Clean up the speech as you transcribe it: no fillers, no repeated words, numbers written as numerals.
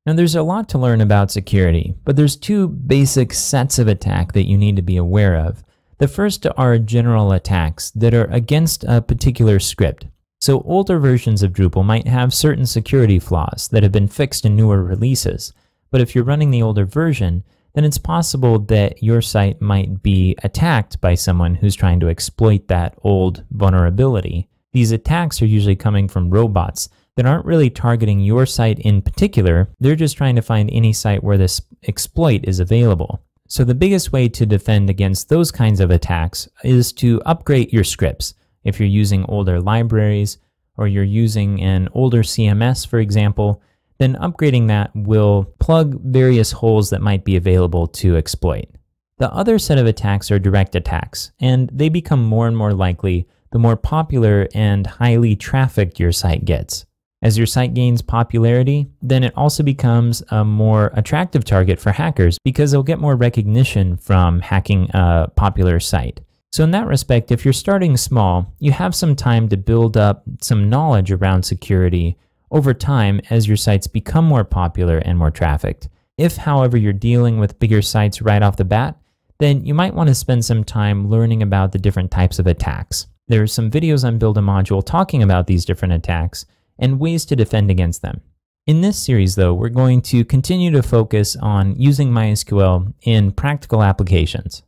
Now there's a lot to learn about security, but there's two basic sets of attack that you need to be aware of. The first are general attacks that are against a particular script. So older versions of Drupal might have certain security flaws that have been fixed in newer releases. But if you're running the older version, then it's possible that your site might be attacked by someone who's trying to exploit that old vulnerability. These attacks are usually coming from robots that aren't really targeting your site in particular. They're just trying to find any site where this exploit is available. So the biggest way to defend against those kinds of attacks is to upgrade your scripts. If you're using older libraries or you're using an older CMS, for example, then upgrading that will plug various holes that might be available to exploit. The other set of attacks are direct attacks, and they become more and more likely the more popular and highly trafficked your site gets. As your site gains popularity, then it also becomes a more attractive target for hackers because they'll get more recognition from hacking a popular site. So in that respect, if you're starting small, you have some time to build up some knowledge around security over time as your sites become more popular and more trafficked. If, however, you're dealing with bigger sites right off the bat, then you might want to spend some time learning about the different types of attacks. There are some videos on Build a Module talking about these different attacks and ways to defend against them. In this series, though, we're going to continue to focus on using MySQL in practical applications.